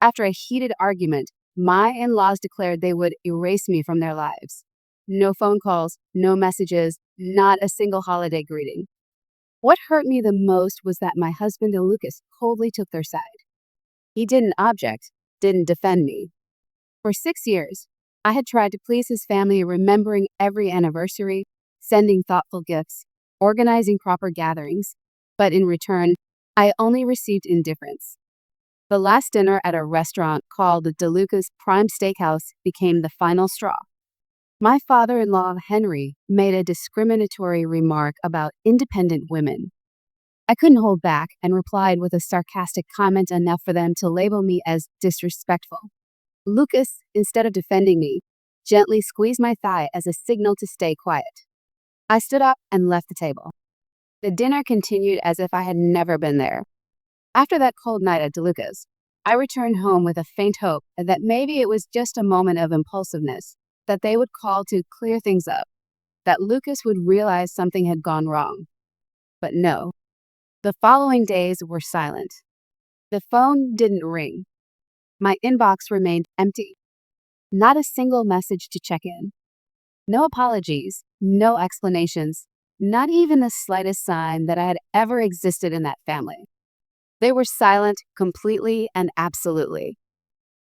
After a heated argument, my in-laws declared they would erase me from their lives. No phone calls, no messages, not a single holiday greeting. What hurt me the most was that my husband and Lucas coldly took their side. He didn't object, didn't defend me. For 6 years, I had tried to please his family, remembering every anniversary, sending thoughtful gifts, organizing proper gatherings, but in return, I only received indifference. The last dinner at a restaurant called the DeLuca's Prime Steakhouse became the final straw. My father-in-law, Henry, made a discriminatory remark about independent women. I couldn't hold back and replied with a sarcastic comment enough for them to label me as disrespectful. Lucas, instead of defending me, gently squeezed my thigh as a signal to stay quiet. I stood up and left the table. The dinner continued as if I had never been there. After that cold night at DeLuca's, I returned home with a faint hope that maybe it was just a moment of impulsiveness, that they would call to clear things up, that Lucas would realize something had gone wrong. But no. The following days were silent. The phone didn't ring. My inbox remained empty. Not a single message to check in. No apologies, no explanations, not even the slightest sign that I had ever existed in that family. They were silent completely and absolutely.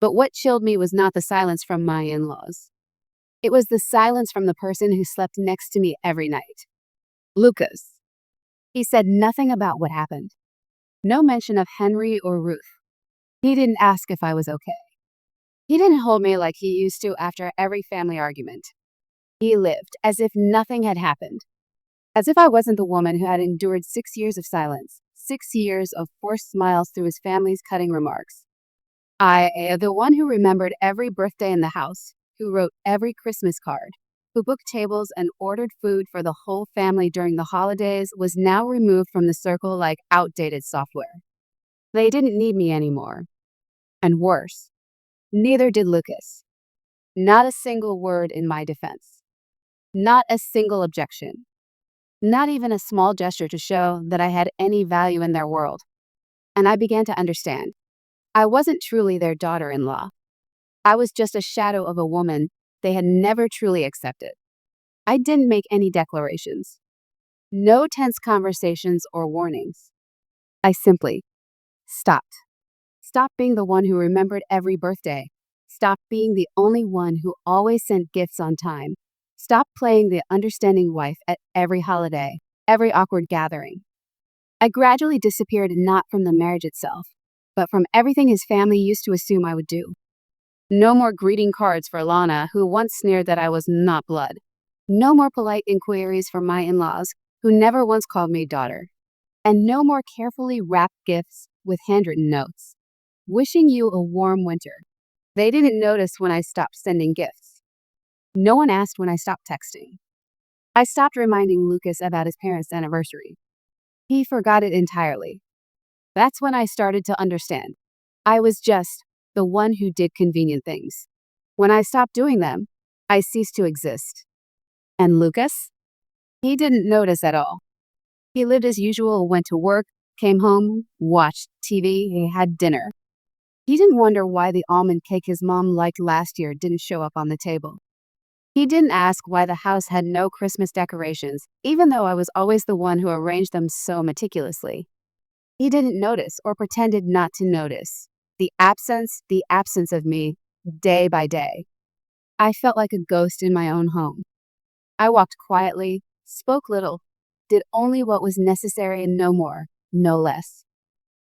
But what chilled me was not the silence from my in-laws. It was the silence from the person who slept next to me every night. Lucas. He said nothing about what happened. No mention of Henry or Ruth. He didn't ask if I was okay. He didn't hold me like he used to after every family argument. He lived as if nothing had happened. As if I wasn't the woman who had endured 6 years of silence, 6 years of forced smiles through his family's cutting remarks. I, the one who remembered every birthday in the house, who wrote every Christmas card, who booked tables and ordered food for the whole family during the holidays, was now removed from the circle like outdated software. They didn't need me anymore. And worse, neither did Lucas. Not a single word in my defense. Not a single objection. Not even a small gesture to show that I had any value in their world. And I began to understand. I wasn't truly their daughter-in-law. I was just a shadow of a woman they had never truly accepted. I didn't make any declarations. No tense conversations or warnings. I simply stopped. Stopped being the one who remembered every birthday. Stopped being the only one who always sent gifts on time. Stopped playing the understanding wife at every holiday, every awkward gathering. I gradually disappeared not from the marriage itself, but from everything his family used to assume I would do. No more greeting cards for Lana, who once sneered that I was not blood. No more polite inquiries from my in-laws, who never once called me daughter. And no more carefully wrapped gifts with handwritten notes. Wishing you a warm winter. They didn't notice when I stopped sending gifts. No one asked when I stopped texting. I stopped reminding Lucas about his parents' anniversary. He forgot it entirely. That's when I started to understand. I was just the one who did convenient things. When I stopped doing them, I ceased to exist. And Lucas? He didn't notice at all. He lived as usual, went to work, came home, watched TV, had dinner. He didn't wonder why the almond cake his mom liked last year didn't show up on the table. He didn't ask why the house had no Christmas decorations, even though I was always the one who arranged them so meticulously. He didn't notice or pretended not to notice. The absence of me, day by day. I felt like a ghost in my own home. I walked quietly, spoke little, did only what was necessary and no more, no less.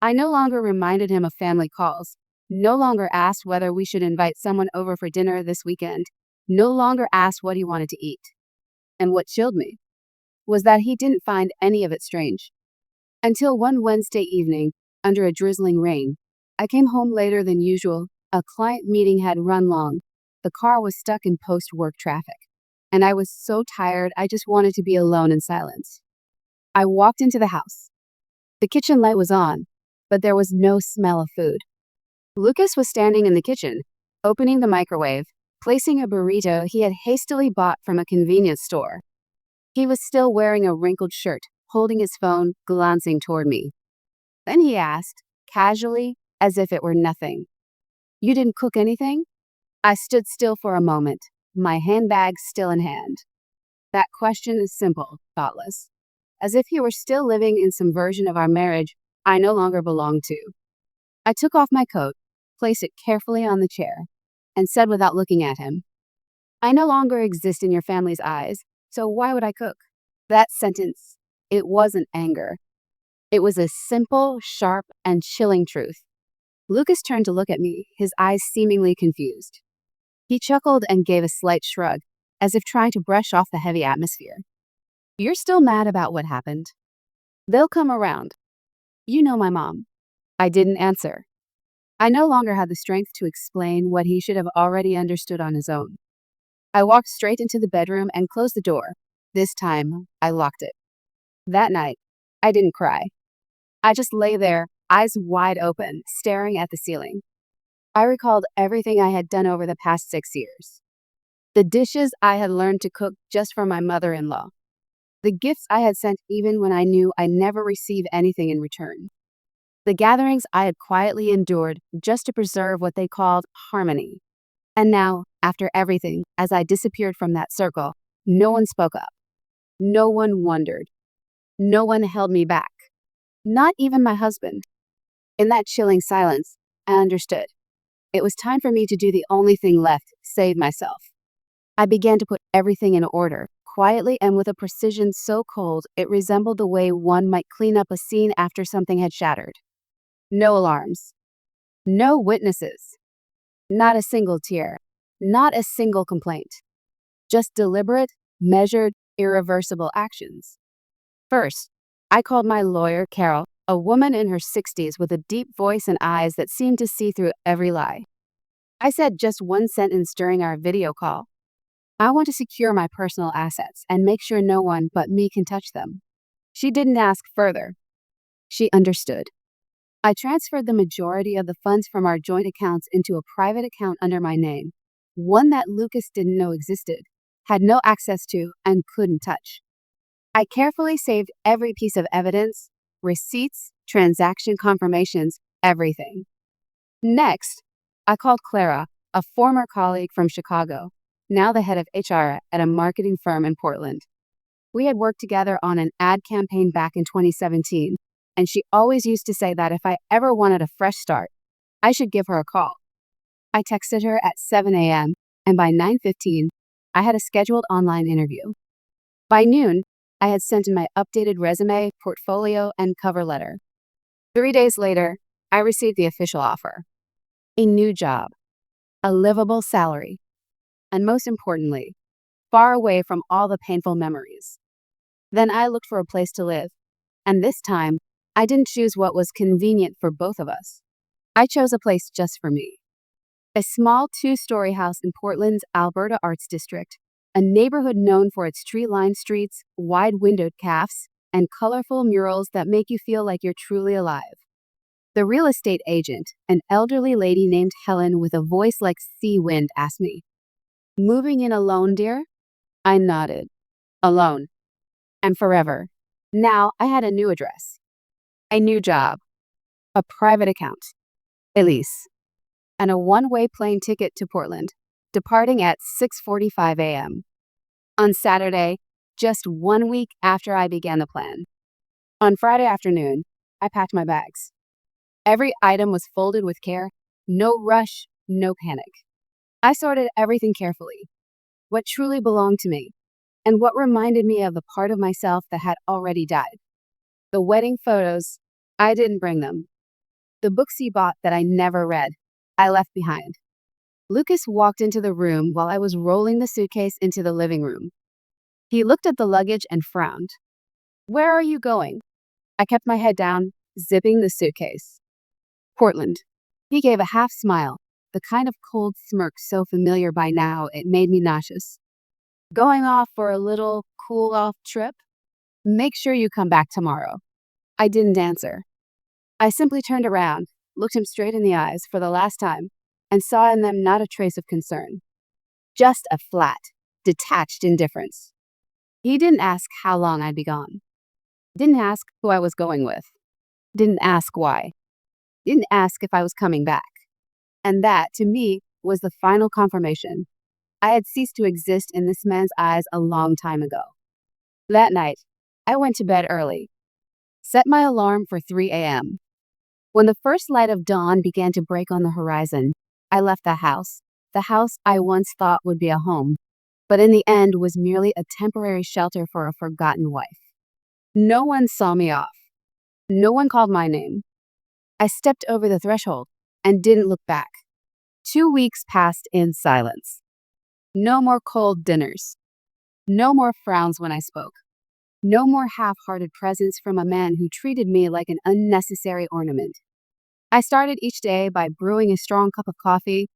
I no longer reminded him of family calls, no longer asked whether we should invite someone over for dinner this weekend, no longer asked what he wanted to eat. And what chilled me was that he didn't find any of it strange. Until one Wednesday evening, under a drizzling rain, I came home later than usual. A client meeting had run long. The car was stuck in post-work traffic. And I was so tired, I just wanted to be alone in silence. I walked into the house. The kitchen light was on, but there was no smell of food. Lucas was standing in the kitchen, opening the microwave, placing a burrito he had hastily bought from a convenience store. He was still wearing a wrinkled shirt, holding his phone, glancing toward me. Then he asked, casually, as if it were nothing, You didn't cook anything? I stood still for a moment, my handbag still in hand. That question is simple, thoughtless. As if he were still living in some version of our marriage I no longer belonged to. I took off my coat, placed it carefully on the chair, and said without looking at him, I no longer exist in your family's eyes, so why would I cook? That sentence, it wasn't anger. It was a simple, sharp, and chilling truth. Lucas turned to look at me, his eyes seemingly confused. He chuckled and gave a slight shrug, as if trying to brush off the heavy atmosphere. You're still mad about what happened? They'll come around. You know my mom. I didn't answer. I no longer had the strength to explain what he should have already understood on his own. I walked straight into the bedroom and closed the door. This time, I locked it. That night, I didn't cry. I just lay there, eyes wide open, staring at the ceiling. I recalled everything I had done over the past 6 years. The dishes I had learned to cook just for my mother-in-law. The gifts I had sent even when I knew I'd never receive anything in return. The gatherings I had quietly endured just to preserve what they called harmony. And now, after everything, as I disappeared from that circle, no one spoke up. No one wondered. No one held me back. Not even my husband. In that chilling silence, I understood. It was time for me to do the only thing left, save myself. I began to put everything in order, quietly and with a precision so cold it resembled the way one might clean up a scene after something had shattered. No alarms. No witnesses. Not a single tear. Not a single complaint. Just deliberate, measured, irreversible actions. First, I called my lawyer, Carol, a woman in her 60s with a deep voice and eyes that seemed to see through every lie. I said just one sentence during our video call. I want to secure my personal assets and make sure no one but me can touch them. She didn't ask further. She understood. I transferred the majority of the funds from our joint accounts into a private account under my name, one that Lucas didn't know existed, had no access to, and couldn't touch. I carefully saved every piece of evidence, receipts, transaction confirmations, everything. Next, I called Clara, a former colleague from Chicago, now the head of HR at a marketing firm in Portland. We had worked together on an ad campaign back in 2017, and she always used to say that if I ever wanted a fresh start, I should give her a call. I texted her at 7 a.m., and by 9:15, I had a scheduled online interview. By noon, I had sent in my updated resume, portfolio, and cover letter. 3 days later, I received the official offer. A new job, a livable salary, and most importantly, far away from all the painful memories. Then I looked for a place to live, and this time, I didn't choose what was convenient for both of us. I chose a place just for me. A small 2-story house in Portland's Alberta Arts District, a neighborhood known for its tree-lined streets, wide-windowed cafes, and colorful murals that make you feel like you're truly alive. The real estate agent, an elderly lady named Helen with a voice like sea wind, asked me, "Moving in alone, dear?" I nodded. Alone. And forever. Now I had a new address. A new job. A private account. A lease. And a one-way plane ticket to Portland, departing at 6:45 a.m. on Saturday, just 1 week after I began the plan. On Friday afternoon, I packed my bags. Every item was folded with care, no rush, no panic. I sorted everything carefully, what truly belonged to me, and what reminded me of the part of myself that had already died. The wedding photos, I didn't bring them. The books he bought that I never read, I left behind. Lucas walked into the room while I was rolling the suitcase into the living room. He looked at the luggage and frowned. "Where are you going?" I kept my head down, zipping the suitcase. "Portland." He gave a half smile, the kind of cold smirk so familiar by now it made me nauseous. "Going off for a little cool-off trip? Make sure you come back tomorrow." I didn't answer. I simply turned around, looked him straight in the eyes for the last time, and saw in them not a trace of concern. Just a flat, detached indifference. He didn't ask how long I'd be gone. Didn't ask who I was going with. Didn't ask why. Didn't ask if I was coming back. And that, to me, was the final confirmation. I had ceased to exist in this man's eyes a long time ago. That night, I went to bed early, set my alarm for 3 a.m. When the first light of dawn began to break on the horizon, I left the house I once thought would be a home, but in the end was merely a temporary shelter for a forgotten wife. No one saw me off. No one called my name. I stepped over the threshold and didn't look back. 2 weeks passed in silence. No more cold dinners. No more frowns when I spoke. No more half-hearted presents from a man who treated me like an unnecessary ornament. I started each day by brewing a strong cup of coffee,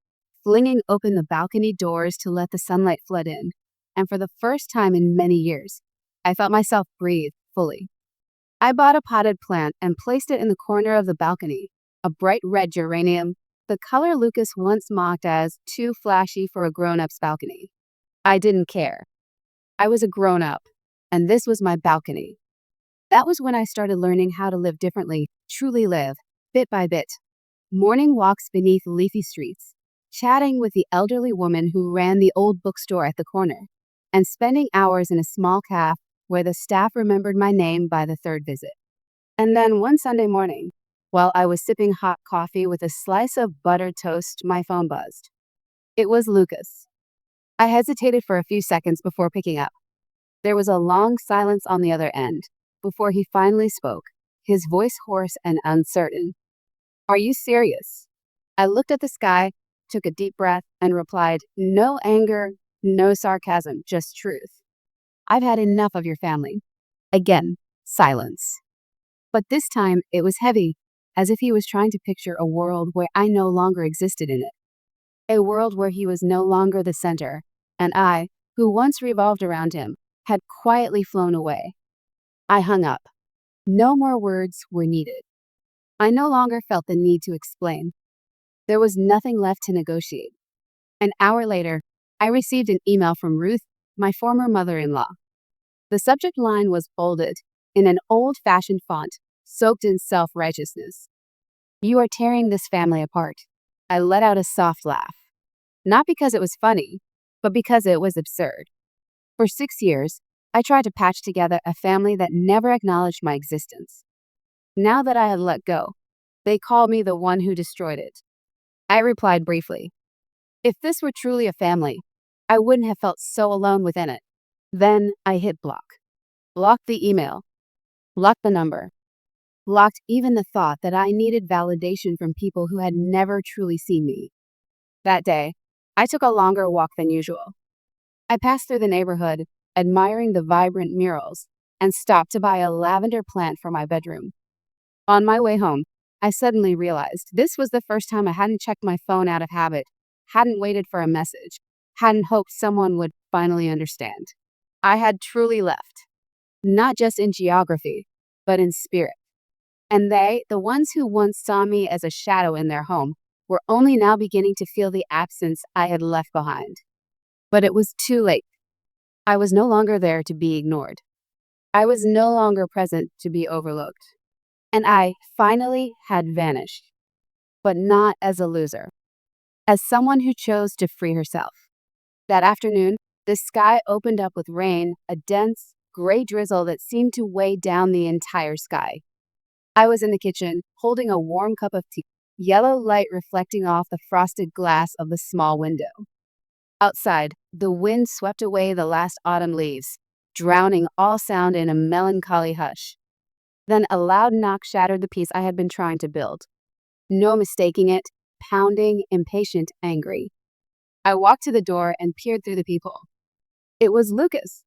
flinging open the balcony doors to let the sunlight flood in, and for the first time in many years, I felt myself breathe fully. I bought a potted plant and placed it in the corner of the balcony, a bright red geranium, the color Lucas once mocked as too flashy for a grown-up's balcony. I didn't care. I was a grown-up, and this was my balcony. That was when I started learning how to live differently, truly live, bit by bit. Morning walks beneath leafy streets, chatting with the elderly woman who ran the old bookstore at the corner, and spending hours in a small cafe where the staff remembered my name by the third visit. And then one Sunday morning, while I was sipping hot coffee with a slice of buttered toast, my phone buzzed. It was Lucas. I hesitated for a few seconds before picking up. There was a long silence on the other end before he finally spoke, his voice hoarse and uncertain. "Are you serious?" I looked at the sky, took a deep breath, and replied, "No anger, no sarcasm, just truth. I've had enough of your family." Again, silence. But this time it was heavy, as if he was trying to picture a world where I no longer existed in it. A world where he was no longer the center, and I, who once revolved around him, had quietly flown away. I hung up. No more words were needed. I no longer felt the need to explain. There was nothing left to negotiate. An hour later, I received an email from Ruth, my former mother-in-law. The subject line was bolded, in an old-fashioned font, soaked in self-righteousness. "You are tearing this family apart." I let out a soft laugh. Not because it was funny, but because it was absurd. For 6 years, I tried to patch together a family that never acknowledged my existence. Now that I had let go, they called me the one who destroyed it. I replied briefly, "If this were truly a family, I wouldn't have felt so alone within it." Then I hit block. Blocked the email. Blocked the number. Blocked even the thought that I needed validation from people who had never truly seen me. That day, I took a longer walk than usual. I passed through the neighborhood, admiring the vibrant murals, and stopped to buy a lavender plant for my bedroom. On my way home, I suddenly realized this was the first time I hadn't checked my phone out of habit, hadn't waited for a message, hadn't hoped someone would finally understand. I had truly left, not just in geography, but in spirit. And they, the ones who once saw me as a shadow in their home, were only now beginning to feel the absence I had left behind. But it was too late. I was no longer there to be ignored. I was no longer present to be overlooked. And I finally had vanished, but not as a loser, as someone who chose to free herself. That afternoon, the sky opened up with rain, a dense, gray drizzle that seemed to weigh down the entire sky. I was in the kitchen, holding a warm cup of tea, yellow light reflecting off the frosted glass of the small window. Outside, the wind swept away the last autumn leaves, drowning all sound in a melancholy hush. Then a loud knock shattered the peace I had been trying to build. No mistaking it, pounding, impatient, angry. I walked to the door and peered through the peephole. It was Lucas.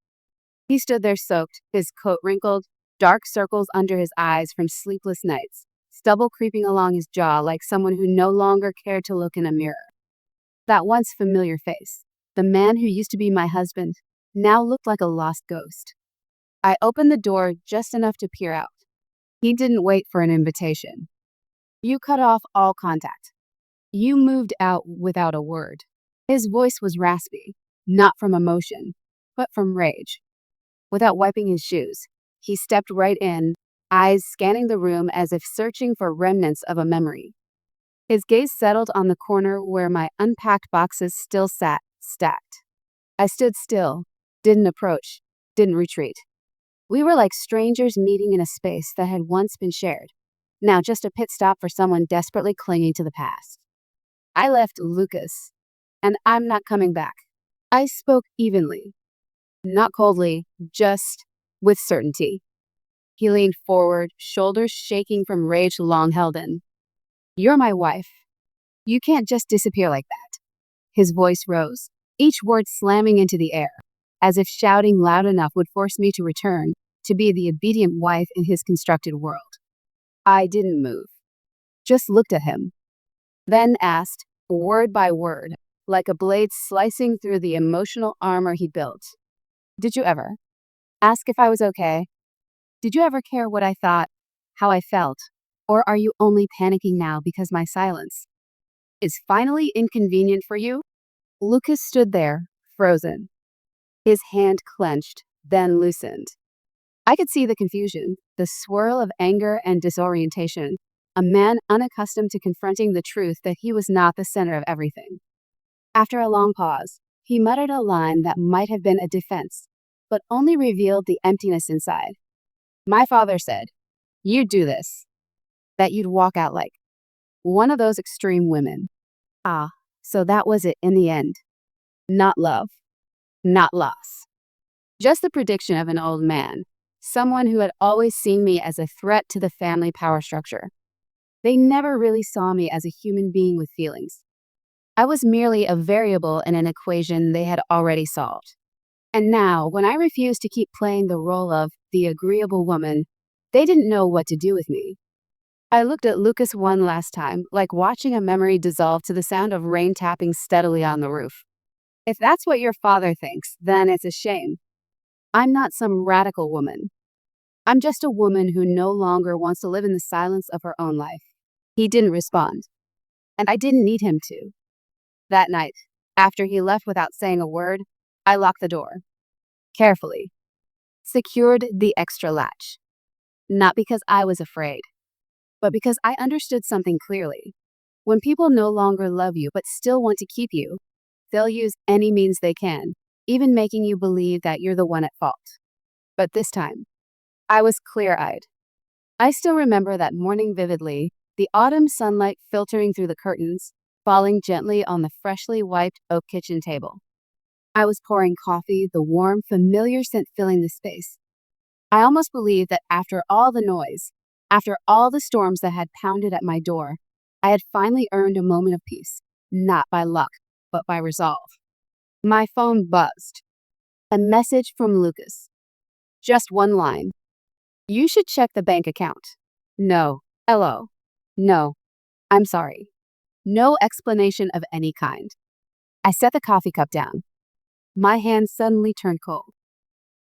He stood there soaked, his coat wrinkled, dark circles under his eyes from sleepless nights, stubble creeping along his jaw like someone who no longer cared to look in a mirror. That once familiar face, the man who used to be my husband, now looked like a lost ghost. I opened the door just enough to peer out. He didn't wait for an invitation. "You cut off all contact. You moved out without a word." His voice was raspy, not from emotion, but from rage. Without wiping his shoes, he stepped right in, eyes scanning the room as if searching for remnants of a memory. His gaze settled on the corner where my unpacked boxes still sat, stacked. I stood still, didn't approach, didn't retreat. We were like strangers meeting in a space that had once been shared, now just a pit stop for someone desperately clinging to the past. I left Lucas, and I'm not coming back. I spoke evenly, not coldly, just with certainty. He leaned forward, shoulders shaking from rage long held in. You're my wife. You can't just disappear like that. His voice rose, each word slamming into the air, as if shouting loud enough would force me to return, to be the obedient wife in his constructed world. I didn't move, just looked at him, then asked, word by word, like a blade slicing through the emotional armor he'd built. Did you ever ask if I was okay? Did you ever care what I thought, how I felt? Or are you only panicking now because my silence is finally inconvenient for you? Lucas stood there, frozen, his hand clenched, then loosened. I could see the confusion, the swirl of anger and disorientation, a man unaccustomed to confronting the truth that he was not the center of everything. After a long pause, he muttered a line that might have been a defense, but only revealed the emptiness inside. My father said, you'd do this, that you'd walk out like one of those extreme women. Ah, so that was it in the end. Not love, not loss. Just the prediction of an old man, someone who had always seen me as a threat to the family power structure. They never really saw me as a human being with feelings. I was merely a variable in an equation they had already solved. And now, when I refused to keep playing the role of the agreeable woman, they didn't know what to do with me. I looked at Lucas one last time, like watching a memory dissolve to the sound of rain tapping steadily on the roof. If that's what your father thinks, then it's a shame. I'm not some radical woman. I'm just a woman who no longer wants to live in the silence of her own life. He didn't respond, and I didn't need him to. That night, after he left without saying a word, I locked the door. Carefully. Secured the extra latch. Not because I was afraid, but because I understood something clearly. When people no longer love you but still want to keep you, they'll use any means they can, even making you believe that you're the one at fault. But this time, I was clear-eyed. I still remember that morning vividly, the autumn sunlight filtering through the curtains, falling gently on the freshly wiped oak kitchen table. I was pouring coffee, the warm, familiar scent filling the space. I almost believed that after all the noise, after all the storms that had pounded at my door, I had finally earned a moment of peace, not by luck, but by resolve. My phone buzzed. A message from Lucas. Just one line. You should check the bank account. No. LO. No. I'm sorry. No explanation of any kind. I set the coffee cup down. My hand suddenly turned cold.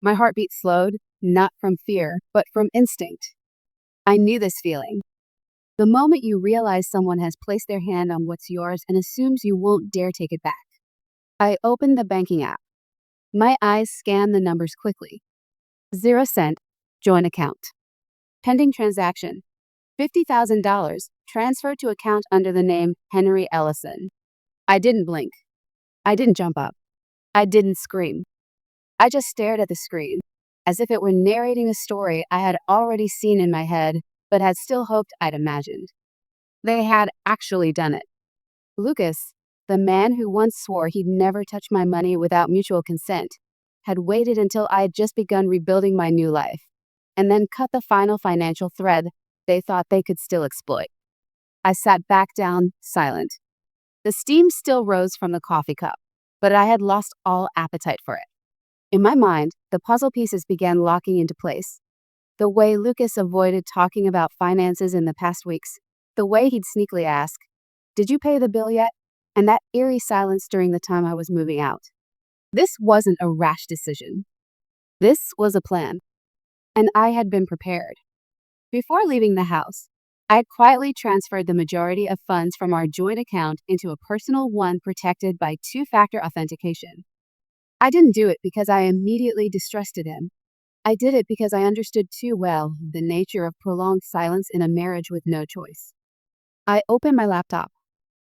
My heartbeat slowed, not from fear, but from instinct. I knew this feeling. The moment you realize someone has placed their hand on what's yours and assumes you won't dare take it back. I opened the banking app. My eyes scanned the numbers quickly. 0 cent, joint account. Pending transaction. $50,000 transferred to account under the name Henry Ellison. I didn't blink. I didn't jump up. I didn't scream. I just stared at the screen, as if it were narrating a story I had already seen in my head, but had still hoped I'd imagined. They had actually done it. Lucas, the man who once swore he'd never touch my money without mutual consent, had waited until I had just begun rebuilding my new life, and then cut the final financial thread they thought they could still exploit. I sat back down, silent. The steam still rose from the coffee cup, but I had lost all appetite for it. In my mind, the puzzle pieces began locking into place. The way Lucas avoided talking about finances in the past weeks, the way he'd sneakily ask, "Did you pay the bill yet?" And that eerie silence during the time I was moving out. This wasn't a rash decision. This was a plan, and I had been prepared. Before leaving the house, I had quietly transferred the majority of funds from our joint account into a personal one protected by two-factor authentication. I didn't do it because I immediately distrusted him. I did it because I understood too well the nature of prolonged silence in a marriage with no choice. I opened my laptop,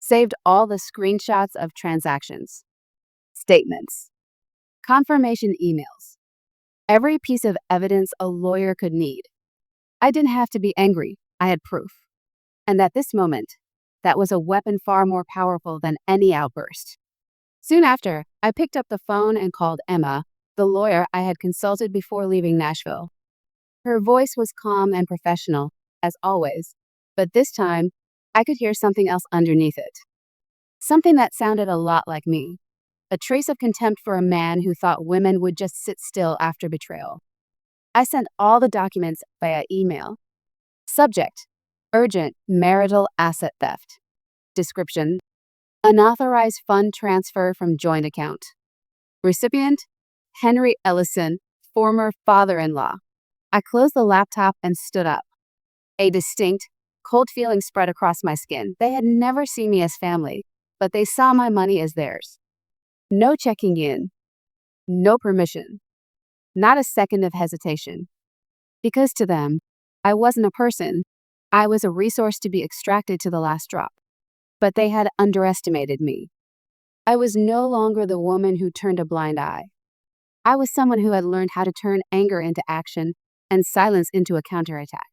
Saved all the screenshots of transactions, statements, confirmation emails, every piece of evidence a lawyer could need. I didn't have to be angry. I had proof. And at this moment, that was a weapon far more powerful than any outburst. Soon after, I picked up the phone and called Emma, the lawyer I had consulted before leaving Nashville. Her voice was calm and professional, as always, but this time, I could hear something else underneath it. Something that sounded a lot like me. A trace of contempt for a man who thought women would just sit still after betrayal. I sent all the documents via email. Subject: urgent marital asset theft. Description: unauthorized fund transfer from joint account. Recipient: Henry Ellison, former father-in-law. I closed the laptop and stood up. A distinct, cold feeling spread across my skin. They had never seen me as family, but they saw my money as theirs. No checking in, no permission, not a second of hesitation. Because to them, I wasn't a person. I was a resource to be extracted to the last drop. But they had underestimated me. I was no longer the woman who turned a blind eye. I was someone who had learned how to turn anger into action and silence into a counterattack.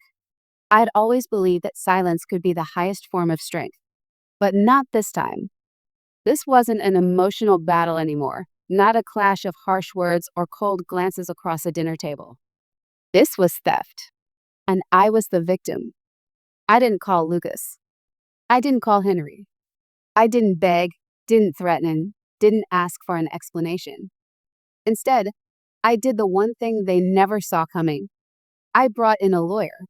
I had always believed that silence could be the highest form of strength, but not this time. This wasn't an emotional battle anymore, not a clash of harsh words or cold glances across a dinner table. This was theft, and I was the victim. I didn't call Lucas. I didn't call Henry. I didn't beg, didn't threaten, didn't ask for an explanation. Instead, I did the one thing they never saw coming. I brought in a lawyer.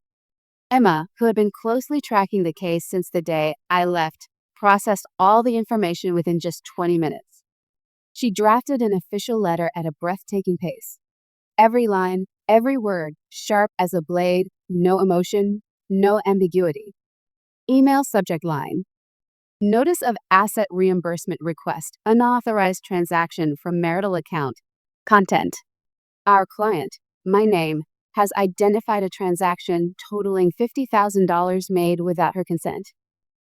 Emma, who had been closely tracking the case since the day I left, processed all the information within just 20 minutes. She drafted an official letter at a breathtaking pace. Every line, every word, sharp as a blade, no emotion, no ambiguity. Email subject line: notice of asset reimbursement request, unauthorized transaction from marital account. Content: our client, my name, has identified a transaction totaling $50,000 made without her consent.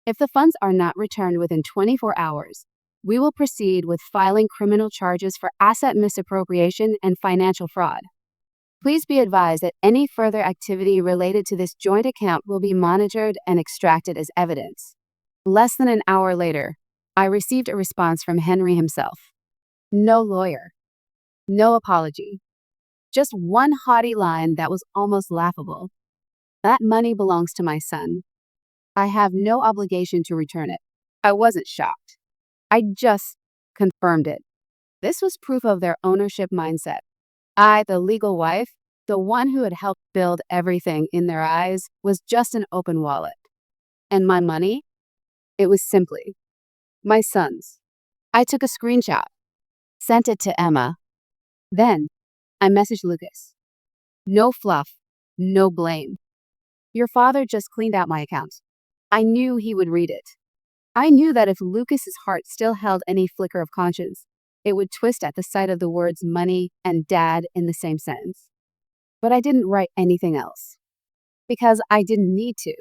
If the funds are not returned within 24 hours, we will proceed with filing criminal charges for asset misappropriation and financial fraud. Please be advised that any further activity related to this joint account will be monitored and extracted as evidence. Less than an hour later, I received a response from Henry himself. No lawyer. No apology. Just one haughty line that was almost laughable. That money belongs to my son. I have no obligation to return it. I wasn't shocked. I just confirmed it. This was proof of their ownership mindset. I, the legal wife, the one who had helped build everything in their eyes, was just an open wallet. And my money? It was simply my son's. I took a screenshot, sent it to Emma. Then I messaged Lucas. No fluff, no blame. Your father just cleaned out my account. I knew he would read it. I knew that if Lucas's heart still held any flicker of conscience, it would twist at the sight of the words money and dad in the same sentence. But I didn't write anything else. Because I didn't need to.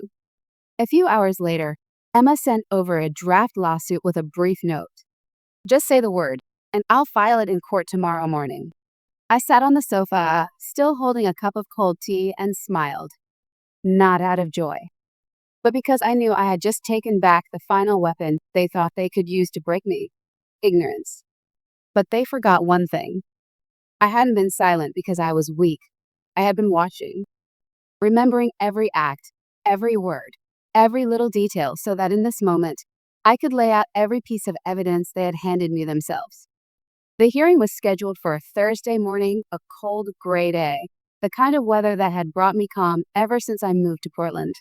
A few hours later, Emma sent over a draft lawsuit with a brief note. Just say the word, and I'll file it in court tomorrow morning. I sat on the sofa, still holding a cup of cold tea, and smiled. Not out of joy, but because I knew I had just taken back the final weapon they thought they could use to break me: ignorance. But they forgot one thing. I hadn't been silent because I was weak. I had been watching, remembering every act, every word, every little detail, so that in this moment, I could lay out every piece of evidence they had handed me themselves. The hearing was scheduled for a Thursday morning, a cold, gray day, the kind of weather that had brought me calm ever since I moved to Portland.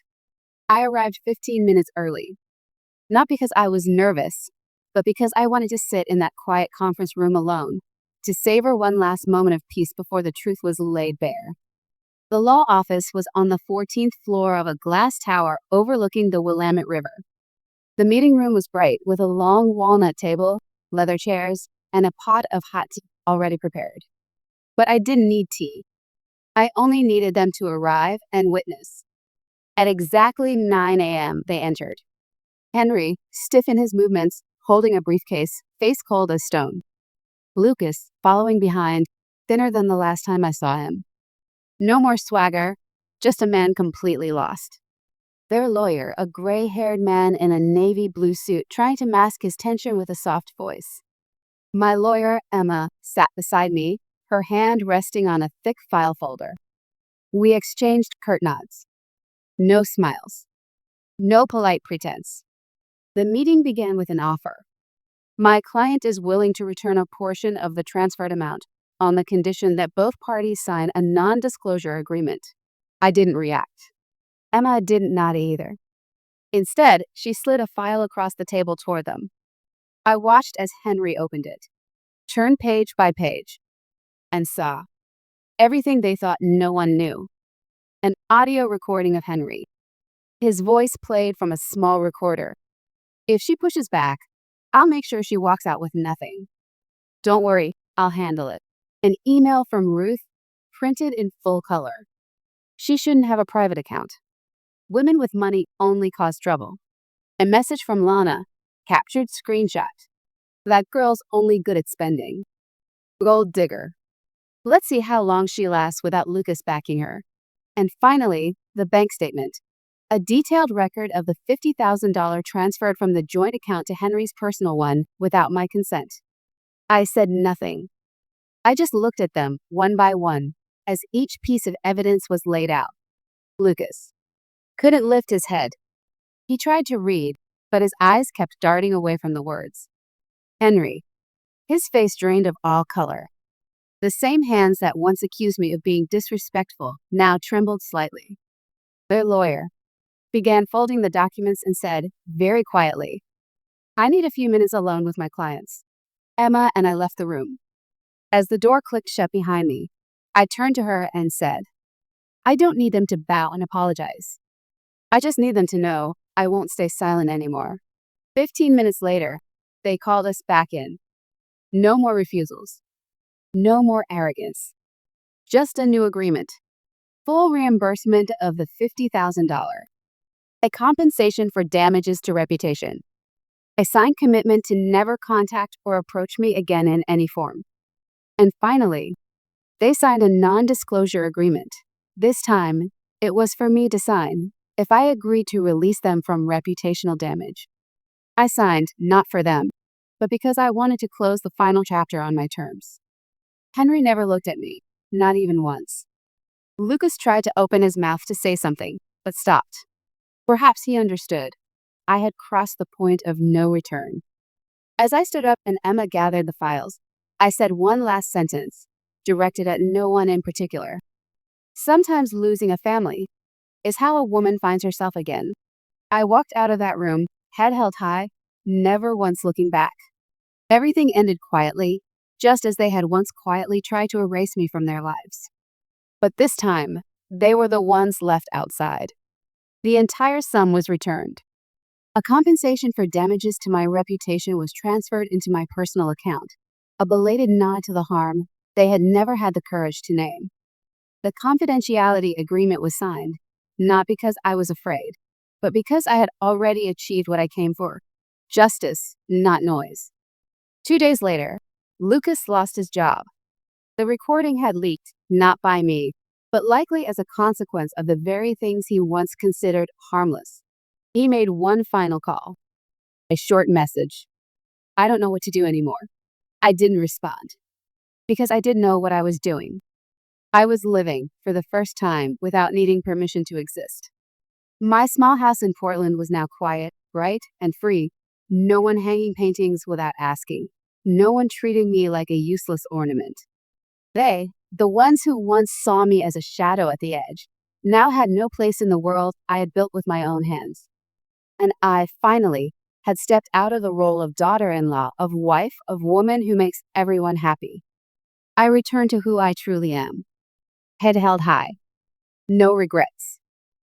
I arrived 15 minutes early, not because I was nervous, but because I wanted to sit in that quiet conference room alone, to savor one last moment of peace before the truth was laid bare. The law office was on the 14th floor of a glass tower overlooking the Willamette River. The meeting room was bright, with a long walnut table, leather chairs, and a pot of hot tea already prepared. But I didn't need tea. I only needed them to arrive and witness. At exactly 9 a.m., they entered. Henry, stiff in his movements, holding a briefcase, face cold as stone. Lucas, following behind, thinner than the last time I saw him. No more swagger, just a man completely lost. Their lawyer, a gray-haired man in a navy blue suit, trying to mask his tension with a soft voice. My lawyer, Emma, sat beside me, her hand resting on a thick file folder. We exchanged curt nods. No smiles. No polite pretense. The meeting began with an offer. My client is willing to return a portion of the transferred amount on the condition that both parties sign a non-disclosure agreement. I didn't react. Emma didn't nod either. Instead, she slid a file across the table toward them. I watched as Henry opened it, turned page by page, and saw everything they thought no one knew. An audio recording of Henry. His voice played from a small recorder. If she pushes back, I'll make sure she walks out with nothing. Don't worry, I'll handle it. An email from Ruth, printed in full color. She shouldn't have a private account. Women with money only cause trouble. A message from Lana, captured screenshot. That girl's only good at spending. Gold digger. Let's see how long she lasts without Lucas backing her. And finally, the bank statement. A detailed record of the $50,000 transferred from the joint account to Henry's personal one without my consent. I said nothing. I just looked at them, one by one, as each piece of evidence was laid out. Lucas couldn't lift his head. He tried to read, but his eyes kept darting away from the words. Henry, his face drained of all color. The same hands that once accused me of being disrespectful now trembled slightly. Their lawyer began folding the documents and said, very quietly, I need a few minutes alone with my clients. Emma and I left the room. As the door clicked shut behind me, I turned to her and said, I don't need them to bow and apologize. I just need them to know I won't stay silent anymore. 15 minutes later, they called us back in. No more refusals. No more arrogance. Just a new agreement. Full reimbursement of the $50,000. A compensation for damages to reputation. A signed commitment to never contact or approach me again in any form. And finally, they signed a non-disclosure agreement. This time, it was for me to sign if I agreed to release them from reputational damage. I signed not for them, but because I wanted to close the final chapter on my terms. Henry never looked at me, not even once. Lucas tried to open his mouth to say something, but stopped. Perhaps he understood. I had crossed the point of no return. As I stood up and Emma gathered the files, I said one last sentence, directed at no one in particular. Sometimes losing a family is how a woman finds herself again. I walked out of that room, head held high, never once looking back. Everything ended quietly, just as they had once quietly tried to erase me from their lives. But this time, they were the ones left outside. The entire sum was returned. A compensation for damages to my reputation was transferred into my personal account, a belated nod to the harm they had never had the courage to name. The confidentiality agreement was signed, not because I was afraid, but because I had already achieved what I came for. Justice, not noise. 2 days later, Lucas lost his job. The recording had leaked, not by me, but likely as a consequence of the very things he once considered harmless. He made one final call. A short message. I don't know what to do anymore. I didn't respond. Because I didn't know what I was doing. I was living, for the first time, without needing permission to exist. My small house in Portland was now quiet, bright, and free. No one hanging paintings without asking. No one treating me like a useless ornament. They, the ones who once saw me as a shadow at the edge, now had no place in the world I had built with my own hands. And I, finally, had stepped out of the role of daughter-in-law, of wife, of woman who makes everyone happy. I returned to who I truly am. Head held high. No regrets.